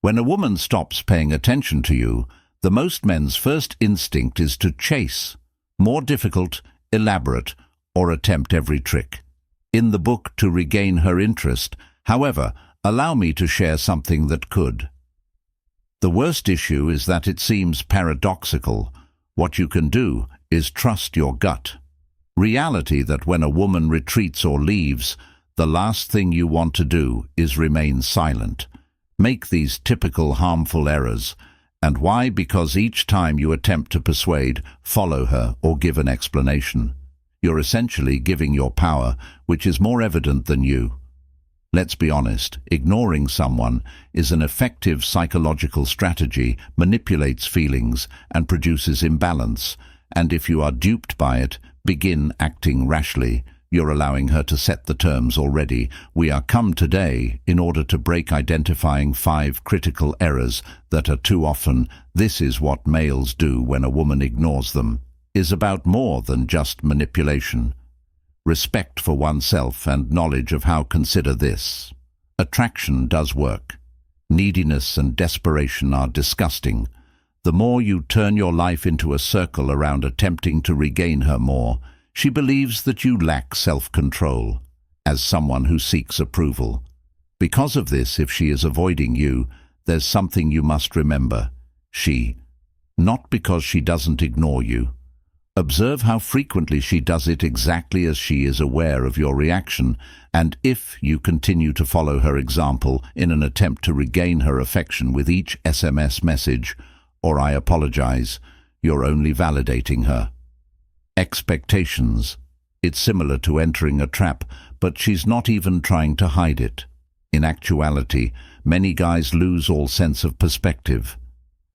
When a woman stops paying attention to you, the most men's first instinct is to chase, more difficult, elaborate, or attempt every trick. In the book To Regain Her Interest, however, allow me to share something that could. The worst issue is that it seems paradoxical. What you can do is trust your gut. Reality that when a woman retreats or leaves, the last thing you want to do is remain silent. Make these typical harmful errors. And why? Because each time you attempt to persuade, follow her, or give an explanation, you're essentially giving your power, which is more evident than you. Let's be honest, ignoring someone is an effective psychological strategy, manipulates feelings, and produces imbalance. And if you are duped by it, begin acting rashly. You're allowing her to set the terms already. We are come today in order to break identifying 5 critical errors that are too often, this is what males do when a woman ignores them, is about more than just manipulation. Respect for oneself and knowledge of how. Consider this. Attraction does work. Neediness and desperation are disgusting. The more you turn your life into a circle around attempting to regain her more, she believes that you lack self-control, as someone who seeks approval. Because of this, if she is avoiding you, there's something you must remember. Not because she doesn't ignore you. Observe how frequently she does it exactly as she is aware of your reaction, and if you continue to follow her example in an attempt to regain her affection with each SMS message, or "I apologize," you're only validating her. Expectations. It's similar to entering a trap, but she's not even trying to hide it. In actuality, many guys lose all sense of perspective.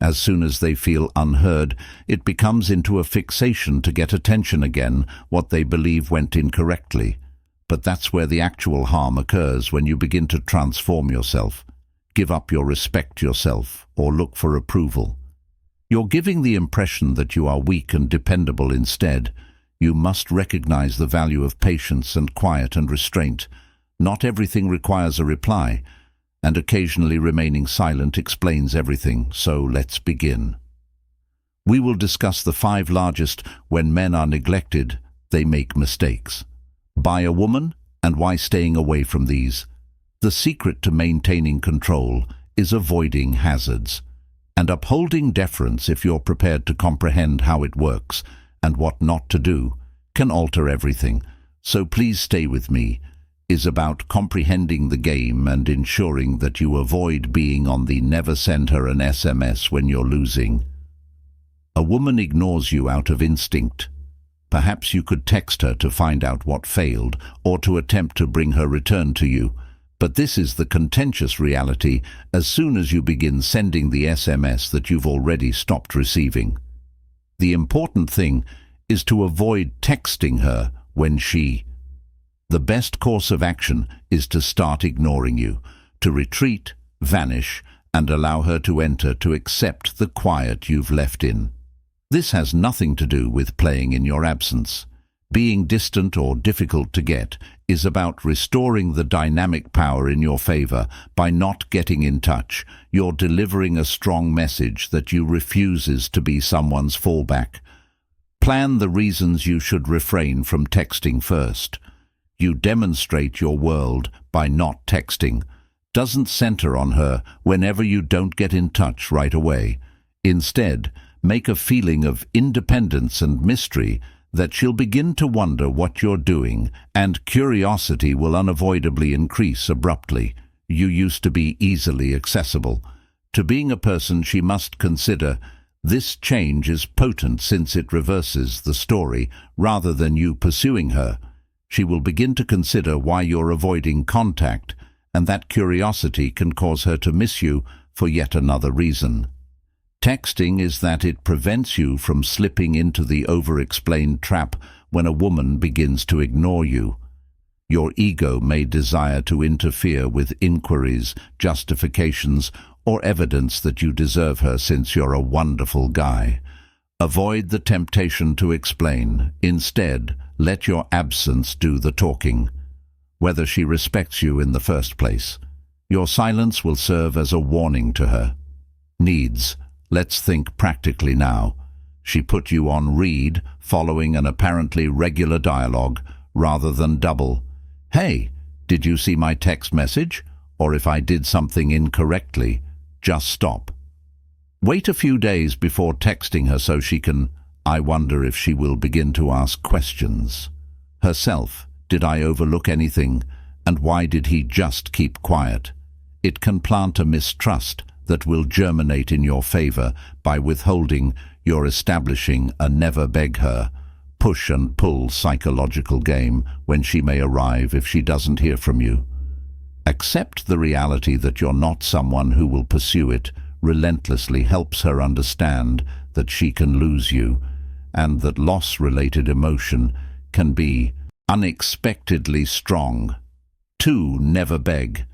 As soon as they feel unheard, it becomes into a fixation to get attention again, what they believe went incorrectly. But that's where the actual harm occurs, when you begin to transform yourself, give up your respect yourself, or look for approval. You're giving the impression that you are weak and dependable instead. You must recognize the value of patience and quiet and restraint. Not everything requires a reply, and occasionally remaining silent explains everything, so let's begin. We will discuss the 5 largest when men are neglected, they make mistakes. By a woman, and why staying away from these. The secret to maintaining control is avoiding hazards and upholding deference. If you're prepared to comprehend how it works and what not to do, can alter everything. So please stay with me. Is about comprehending the game and ensuring that you avoid being on the never send her an SMS when you're losing. A woman ignores you out of instinct. Perhaps you could text her to find out what failed, or to attempt to bring her return to you. But this is the contentious reality as soon as you begin sending the SMS that you've already stopped receiving. The important thing is to avoid texting her when the best course of action is to start ignoring you, to retreat, vanish, and allow her to enter, to accept the quiet you've left in. This has nothing to do with playing in your absence. Being distant or difficult to get is about restoring the dynamic power in your favor. By not getting in touch, you're delivering a strong message that you refuses to be someone's fallback. Plan the reasons you should refrain from texting first. You demonstrate your world by not texting. Doesn't center on her whenever you don't get in touch right away. Instead, make a feeling of independence and mystery that she'll begin to wonder what you're doing, and curiosity will unavoidably increase abruptly. You used to be easily accessible to being a person she must consider. This change is potent since it reverses the story. Rather than you pursuing her, she will begin to consider why you're avoiding contact, and that curiosity can cause her to miss you for yet another reason. Texting is that it prevents you from slipping into the over-explained trap when a woman begins to ignore you. Your ego may desire to interfere with inquiries, justifications, or evidence that you deserve her since you're a wonderful guy. Avoid the temptation to explain. Instead, let your absence do the talking. Whether she respects you in the first place. Your silence will serve as a warning to her. Needs. Let's think practically now. She put you on read, following an apparently regular dialogue, rather than double. Hey, did you see my text message? Or if I did something incorrectly, just stop. Wait a few days before texting her so she can, I wonder if she will begin to ask questions. Herself, did I overlook anything? And why did he just keep quiet? It can plant a mistrust that will germinate in your favor. By withholding, you're establishing a never beg her, push and pull psychological game when she may arrive if she doesn't hear from you. Accept the reality that you're not someone who will pursue it relentlessly helps her understand that she can lose you, and that loss-related emotion can be unexpectedly strong. 2. Never beg.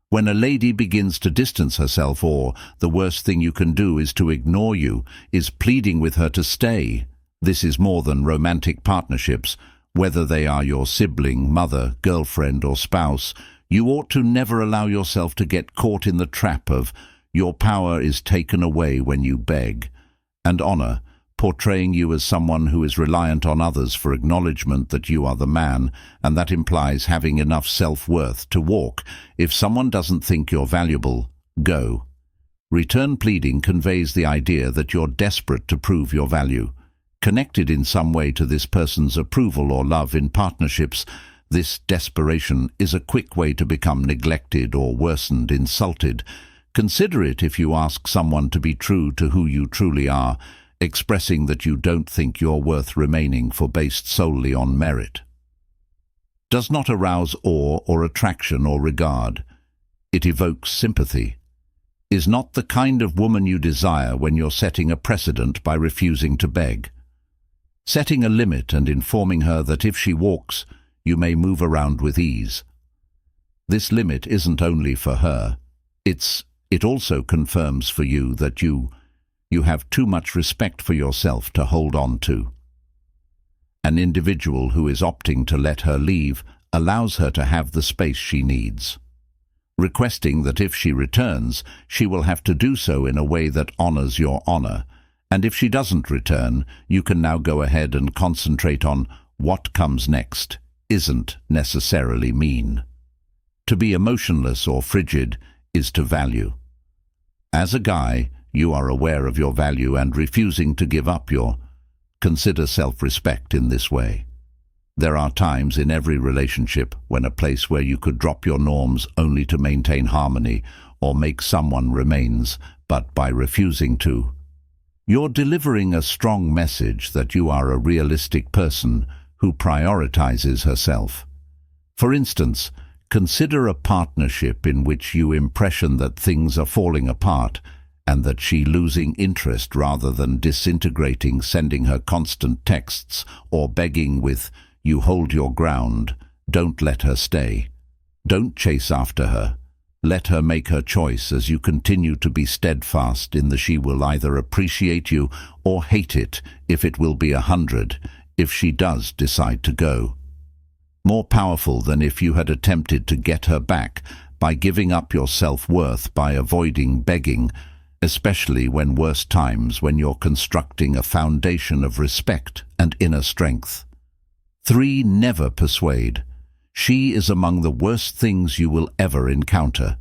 When a lady begins to distance herself, or the worst thing you can do is to ignore you, is pleading with her to stay. This is more than romantic partnerships. Whether they are your sibling, mother, girlfriend or spouse, you ought to never allow yourself to get caught in the trap of your power is taken away when you beg. And honor, portraying you as someone who is reliant on others for acknowledgement that you are the man, and that implies having enough self-worth to walk. If someone doesn't think you're valuable, go. Return pleading conveys the idea that you're desperate to prove your value. Connected in some way to this person's approval or love in partnerships, this desperation is a quick way to become neglected or worsened, insulted. Consider it if you ask someone to be true to who you truly are, expressing that you don't think you're worth remaining for based solely on merit. Does not arouse awe or attraction or regard. It evokes sympathy. Is not the kind of woman you desire when you're setting a precedent by refusing to beg. Setting a limit and informing her that if she walks, you may move around with ease. This limit isn't only for her. It also confirms for you that you have too much respect for yourself to hold on to. An individual who is opting to let her leave allows her to have the space she needs, requesting that if she returns, she will have to do so in a way that honors your honor, and if she doesn't return, you can now go ahead and concentrate on what comes next. Isn't necessarily mean. To be emotionless or frigid is to value. As a guy, you are aware of your value and refusing to give up your. Consider self-respect in this way. There are times in every relationship when a place where you could drop your norms only to maintain harmony or make someone remains, but by refusing to, you're delivering a strong message that you are a realistic person who prioritizes herself. For instance, consider a partnership in which you impression that things are falling apart and that she losing interest rather than disintegrating, sending her constant texts or begging with, you hold your ground, don't let her stay. Don't chase after her. Let her make her choice as you continue to be steadfast in that she will either appreciate you or hate it if it will be 100, if she does decide to go. More powerful than if you had attempted to get her back by giving up your self-worth by avoiding begging, especially when worse times when you're constructing a foundation of respect and inner strength. 3. Never persuade. She is among the worst things you will ever encounter.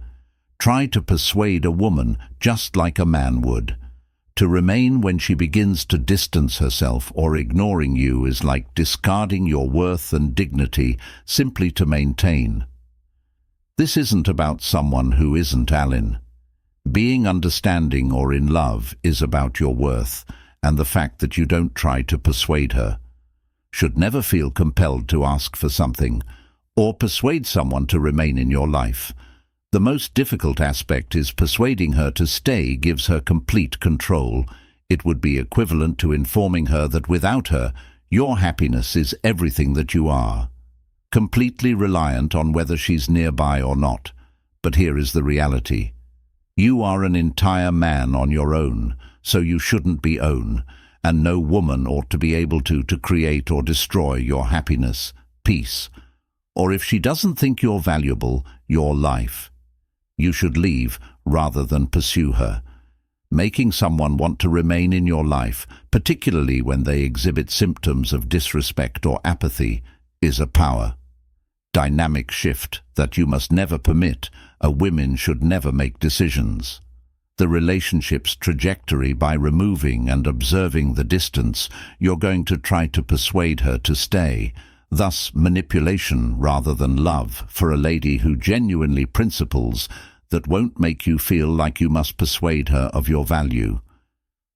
Try to persuade a woman just like a man would. To remain when she begins to distance herself or ignoring you is like discarding your worth and dignity simply to maintain. This isn't about someone who isn't Alan. Being understanding or in love is about your worth and the fact that you don't try to persuade her. Should never feel compelled to ask for something or persuade someone to remain in your life. The most difficult aspect is persuading her to stay gives her complete control. It would be equivalent to informing her that without her, your happiness is everything that you are. Completely reliant on whether she's nearby or not. But here is the reality. You are an entire man on your own, so you shouldn't be own, and no woman ought to be able to create or destroy your happiness, peace, or if she doesn't think you're valuable, your life. you should leave rather than pursue her. Making someone want to remain in your life, particularly when they exhibit symptoms of disrespect or apathy, is a power dynamic shift that you must never permit. Women should never make decisions. The relationship's trajectory by removing and observing the distance, you're going to try to persuade her to stay. Thus, manipulation rather than love for a lady who genuinely principles that won't make you feel like you must persuade her of your value.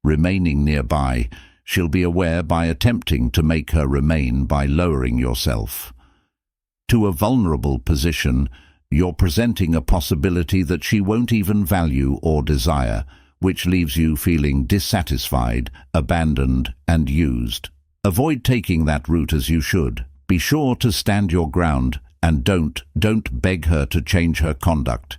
Remaining nearby, she'll be aware by attempting to make her remain by lowering yourself to a vulnerable position. You're presenting a possibility that she won't even value or desire, which leaves you feeling dissatisfied, abandoned, and used. Avoid taking that route as you should. Be sure to stand your ground and don't beg her to change her conduct.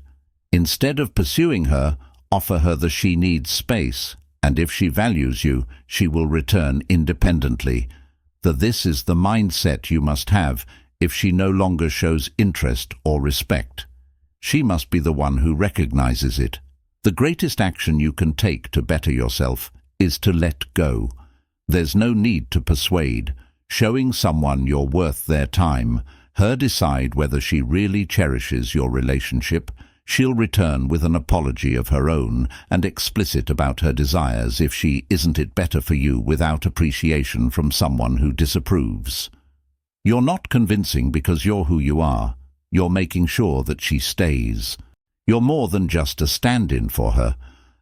Instead of pursuing her, offer her the she needs space, and if she values you, she will return independently. This is the mindset you must have. If she no longer shows interest or respect, she must be the one who recognizes it. The greatest action you can take to better yourself is to let go. There's no need to persuade. Showing someone you're worth their time, her decide whether she really cherishes your relationship. She'll return with an apology of her own and explicit about her desires if she isn't it better for you without appreciation from someone who disapproves. You're not convincing because you're who you are. You're making sure that she stays. You're more than just a stand-in for her.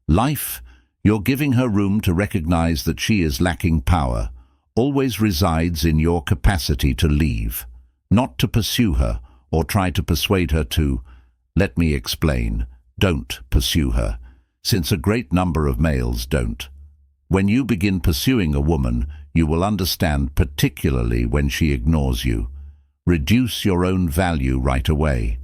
You're giving her room to recognize that she is lacking power, always resides in your capacity to leave, not to pursue her or try to persuade her to. Let me explain. Don't pursue her, since a great number of males don't. When you begin pursuing a woman, you will understand, particularly when she ignores you. Reduce your own value right away.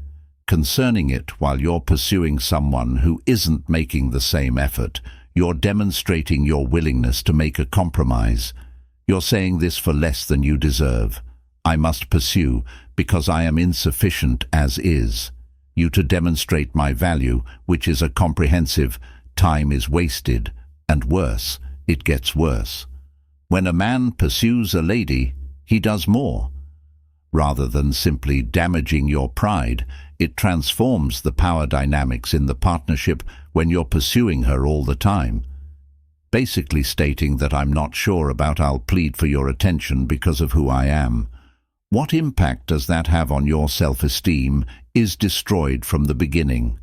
Concerning it while you're pursuing someone who isn't making the same effort, you're demonstrating your willingness to make a compromise. You're saying this for less than you deserve. I must pursue because I am insufficient as is. You to demonstrate my value, which is a comprehensive, time is wasted, and worse, it gets worse. When a man pursues a lady, he does more. Rather than simply damaging your pride, it transforms the power dynamics in the partnership when you're pursuing her all the time. Basically stating that I'm not sure about I'll plead for your attention because of who I am. What impact does that have on your self-esteem is destroyed from the beginning.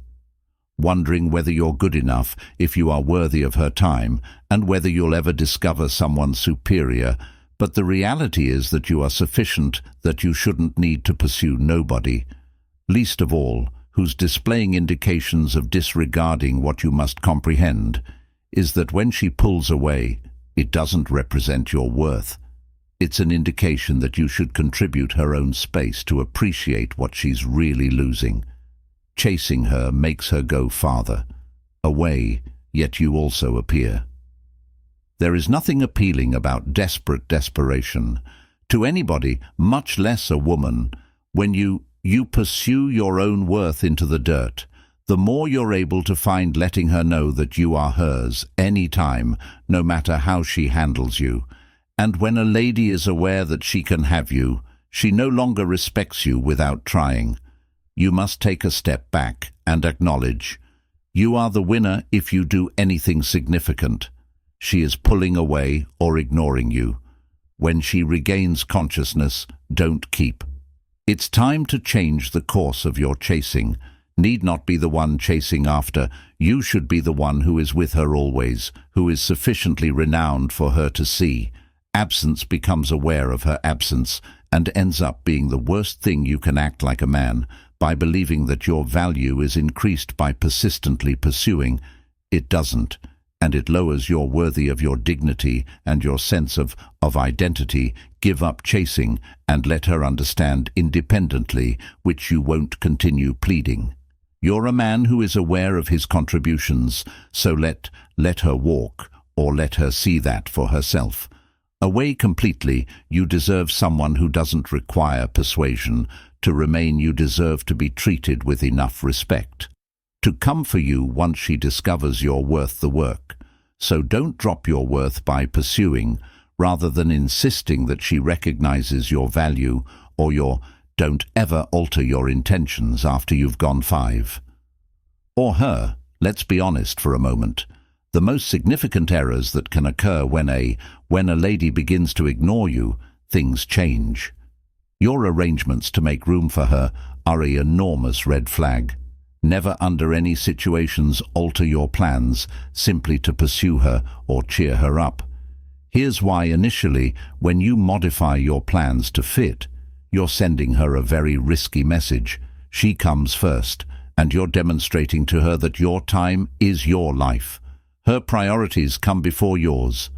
Wondering whether you're good enough, if you are worthy of her time, and whether you'll ever discover someone superior, but the reality is that you are sufficient, that you shouldn't need to pursue nobody, least of all, who's displaying indications of disregarding what you must comprehend, is that when she pulls away, it doesn't represent your worth. It's an indication that you should contribute her own space to appreciate what she's really losing. Chasing her makes her go farther, away, yet you also appear. There is nothing appealing about desperate desperation. To anybody, much less a woman, when you pursue your own worth into the dirt, the more you're able to find letting her know that you are hers, any time, no matter how she handles you. And when a lady is aware that she can have you, she no longer respects you without trying. You must take a step back and acknowledge, you are the winner if you do anything significant. She is pulling away or ignoring you. When she regains consciousness, don't keep. It's time to change the course of your chasing. Need not be the one chasing after. You should be the one who is with her always, who is sufficiently renowned for her to see. Absence becomes aware of her absence and ends up being the worst thing you can act like a man, by believing that your value is increased by persistently pursuing. It doesn't, and it lowers your worthy of your dignity and your sense of identity. Give up chasing and let her understand independently, which you won't continue pleading. You're a man who is aware of his contributions, so let her walk, or let her see that for herself. Away completely, you deserve someone who doesn't require persuasion. To remain, you deserve to be treated with enough respect. to come for you once she discovers you're worth the work. So don't drop your worth by pursuing, rather than insisting that she recognizes your value, or don't ever alter your intentions after you've gone 5. Or her. Let's be honest for a moment. The most significant errors that can occur when a lady begins to ignore you, things change. Your arrangements to make room for her are an enormous red flag. Never under any situations alter your plans simply to pursue her or cheer her up. Here's why: initially, when you modify your plans to fit, you're sending her a very risky message. She comes first, and you're demonstrating to her that your time is your life. Her priorities come before yours.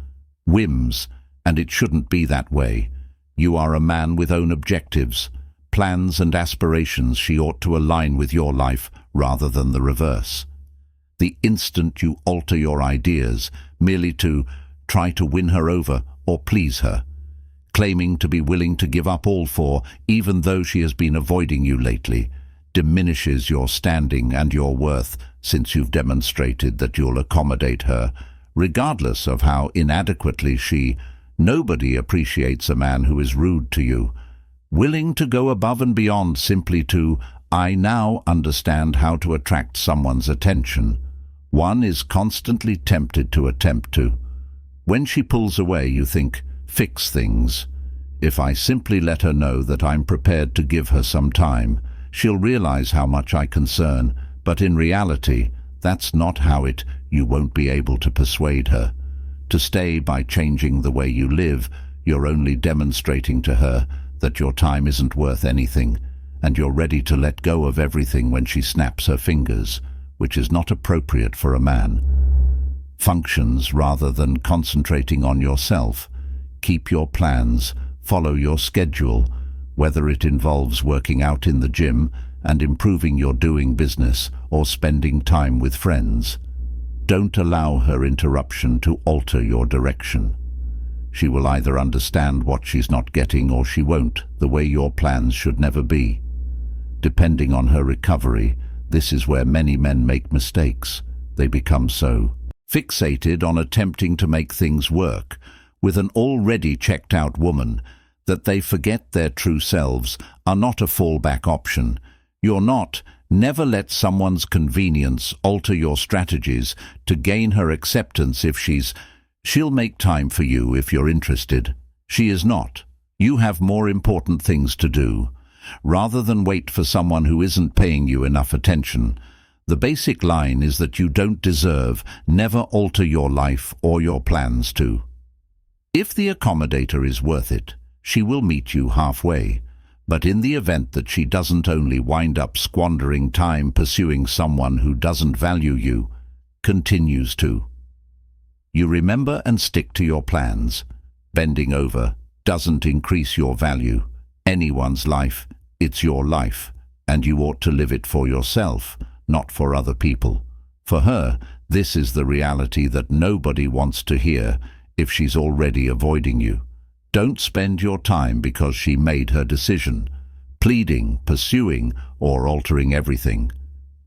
Whims, and it shouldn't be that way. You are a man with own objectives, plans and aspirations. She ought to align with your life rather than the reverse. The instant you alter your ideas merely to try to win her over or please her, claiming to be willing to give up all for, even though she has been avoiding you lately, diminishes your standing and your worth, since you've demonstrated that you'll accommodate her, regardless of how inadequately Nobody appreciates a man who is rude to you, willing to go above and beyond simply to, I now understand how to attract someone's attention. One is constantly tempted to attempt to. When she pulls away, you think, fix things. If I simply let her know that I'm prepared to give her some time, she'll realize how much I concern, but in reality, that's not how you won't be able to persuade her to stay by changing the way you live. You're only demonstrating to her that your time isn't worth anything, and you're ready to let go of everything when she snaps her fingers, which is not appropriate for a man. Functions rather than concentrating on yourself. Keep your plans, follow your schedule, whether it involves working out in the gym and improving your doing business or spending time with friends. Don't allow her interruption to alter your direction. She will either understand what she's not getting or she won't. The way your plans should never be. Depending on her recovery, this is where many men make mistakes. They become so fixated on attempting to make things work with an already checked out woman that they forget their true selves are not a fallback option. Never let someone's convenience alter your strategies to gain her acceptance. If she'll make time for you if you're interested. She is not. You have more important things to do. Rather than wait for someone who isn't paying you enough attention. The basic line is that you don't deserve, never alter your life or your plans to. If the accommodator is worth it, she will meet you halfway. But in the event that she doesn't, only wind up squandering time pursuing someone who doesn't value you, continues to. You remember and stick to your plans. Bending over doesn't increase your value. Anyone's life, it's your life, and you ought to live it for yourself, not for other people. For her, this is the reality that nobody wants to hear if she's already avoiding you. Don't spend your time because she made her decision, pleading, pursuing, or altering everything.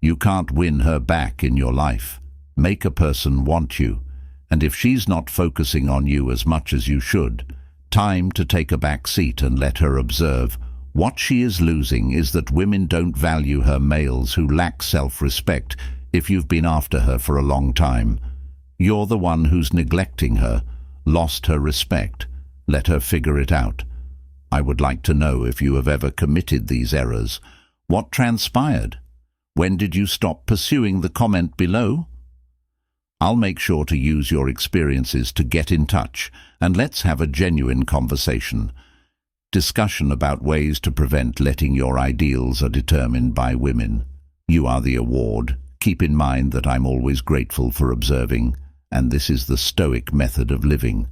You can't win her back in your life. Make a person want you, and if she's not focusing on you as much as you should, time to take a back seat and let her observe. What she is losing is that women don't value her males who lack self-respect. If you've been after her for a long time, you're the one who's neglecting her, lost her respect. Let her figure it out. I would like to know if you have ever committed these errors. What transpired? When did you stop pursuing? The comment below. I'll make sure to use your experiences to get in touch, and let's have a genuine conversation. Discussion about ways to prevent letting your ideals are determined by women. You are the award. Keep in mind that I'm always grateful for observing, and this is the stoic method of living.